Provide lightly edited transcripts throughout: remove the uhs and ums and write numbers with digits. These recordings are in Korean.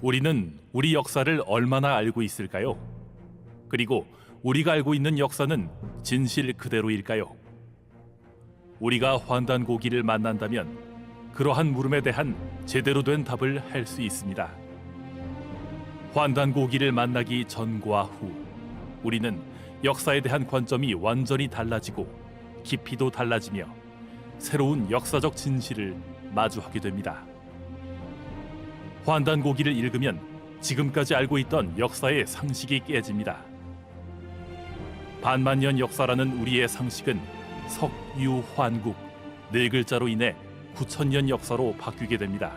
우리는 우리 역사를 얼마나 알고 있을까요? 그리고 우리가 알고 있는 역사는 진실 그대로일까요? 우리가 환단고기를 만난다면 그러한 물음에 대한 제대로 된 답을 할 수 있습니다. 환단고기를 만나기 전과 후 우리는 역사에 대한 관점이 완전히 달라지고 깊이도 달라지며 새로운 역사적 진실을 마주하게 됩니다. 환단고기를 읽으면 지금까지 알고 있던 역사의 상식이 깨집니다. 반만년 역사라는 우리의 상식은 석유환국 네 글자로 인해 9,000년 역사로 바뀌게 됩니다.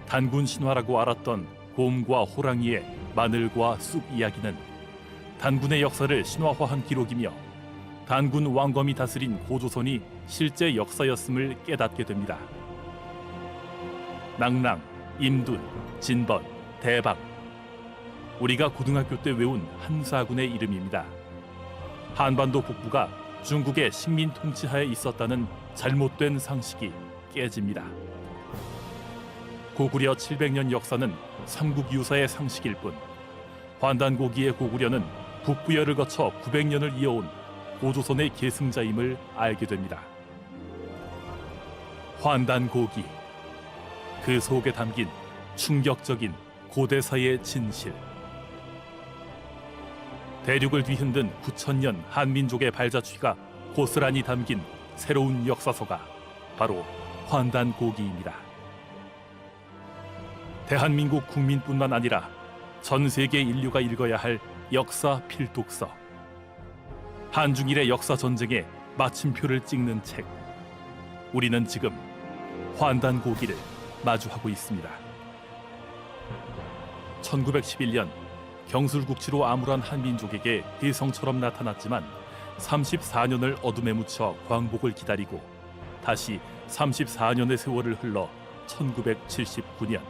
단군 신화라고 알았던 곰과 호랑이의 마늘과 쑥 이야기는 단군의 역사를 신화화한 기록이며 단군 왕검이 다스린 고조선이 실제 역사였음을 깨닫게 됩니다. 낭랑, 임둔, 진번, 대박 우리가 고등학교 때 외운 한사군의 이름입니다. 한반도 북부가 중국의 식민 통치하에 있었다는 잘못된 상식이 깨집니다. 고구려 700년 역사는 삼국 유사의 상식일 뿐 환단고기의 고구려는 북부여를 거쳐 900년을 이어온 고조선의 계승자임을 알게 됩니다. 환단고기 그 속에 담긴 충격적인 고대사의 진실. 대륙을 뒤흔든 9,000년 한민족의 발자취가 고스란히 담긴 새로운 역사서가 바로 환단고기입니다. 대한민국 국민뿐만 아니라 전 세계 인류가 읽어야 할 역사 필독서. 한중일의 역사 전쟁에 마침표를 찍는 책. 우리는 지금 환단고기를 마주하고 있습니다. 1911년 경술국치로 암울한 한민족에게 혜성처럼 나타났지만 34년을 어둠에 묻혀 광복을 기다리고 다시 34년의 세월을 흘러 1979년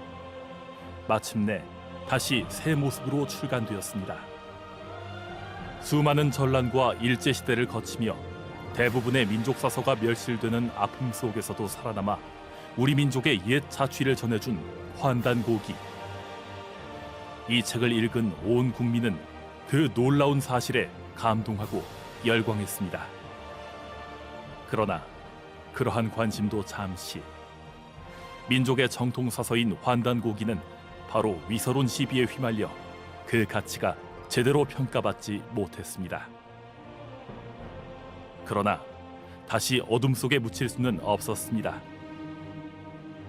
마침내 다시 새 모습으로 출간되었습니다. 수많은 전란과 일제시대를 거치며 대부분의 민족사서가 멸실되는 아픔 속에서도 살아남아 우리 민족의 옛 자취를 전해준 환단고기. 이 책을 읽은 온 국민은 그 놀라운 사실에 감동하고 열광했습니다. 그러나 그러한 관심도 잠시. 민족의 정통사서인 환단고기는 바로 위서론 시비에 휘말려 그 가치가 제대로 평가받지 못했습니다. 그러나 다시 어둠 속에 묻힐 수는 없었습니다.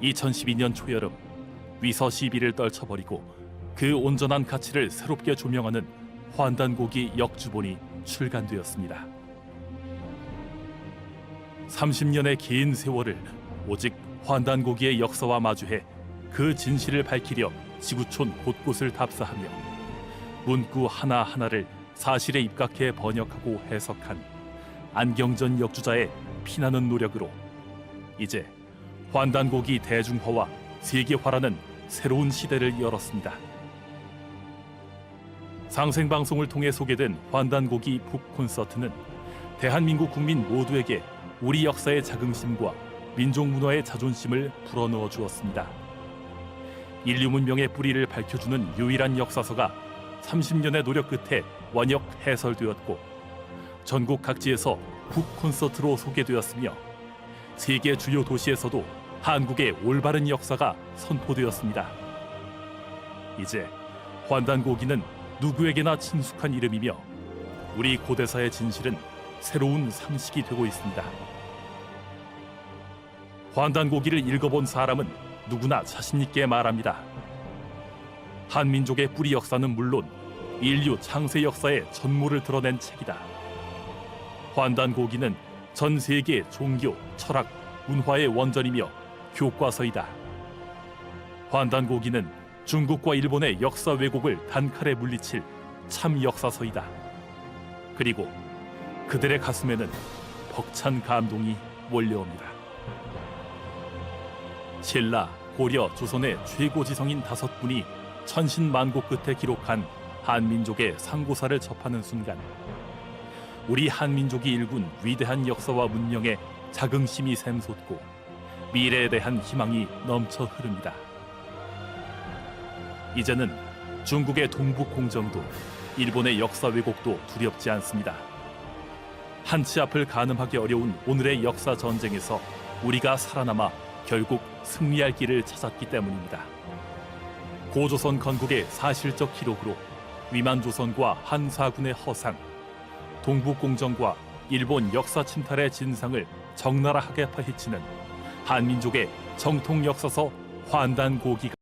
2012년 초여름 위서 시비를 떨쳐버리고 그 온전한 가치를 새롭게 조명하는 환단고기 역주본이 출간되었습니다. 30년의 긴 세월을 오직 환단고기의 역사와 마주해 그 진실을 밝히려 지구촌 곳곳을 답사하며 문구 하나하나를 사실에 입각해 번역하고 해석한 안경전 역주자의 피나는 노력으로 이제 환단고기 대중화와 세계화라는 새로운 시대를 열었습니다. 상생방송을 통해 소개된 환단고기 북 콘서트는 대한민국 국민 모두에게 우리 역사의 자긍심과 민족 문화의 자존심을 불어넣어 주었습니다. 인류 문명의 뿌리를 밝혀주는 유일한 역사서가 30년의 노력 끝에 원역 해설되었고 전국 각지에서 북 콘서트로 소개되었으며 세계 주요 도시에서도 한국의 올바른 역사가 선포되었습니다. 이제 환단고기는 누구에게나 친숙한 이름이며 우리 고대사의 진실은 새로운 상식이 되고 있습니다. 환단고기를 읽어본 사람은 누구나 자신있게 말합니다. 한민족의 뿌리 역사는 물론 인류 창세 역사의 전모를 드러낸 책이다. 환단고기는 전 세계 종교, 철학, 문화의 원전이며 교과서이다. 환단고기는 중국과 일본의 역사 왜곡을 단칼에 물리칠 참 역사서이다. 그리고 그들의 가슴에는 벅찬 감동이 몰려옵니다. 신라, 고려, 조선의 최고 지성인 5분이 천신만고 끝에 기록한 한민족의 상고사를 접하는 순간 우리 한민족이 일군 위대한 역사와 문명에 자긍심이 샘솟고 미래에 대한 희망이 넘쳐 흐릅니다. 이제는 중국의 동북 공정도 일본의 역사 왜곡도 두렵지 않습니다. 한치 앞을 가늠하기 어려운 오늘의 역사 전쟁에서 우리가 살아남아 결국 승리할 길을 찾았기 때문입니다. 고조선 건국의 사실적 기록으로 위만조선과 한사군의 허상, 동북공정과 일본 역사 침탈의 진상을 적나라하게 파헤치는 한민족의 정통 역사서 환단고기가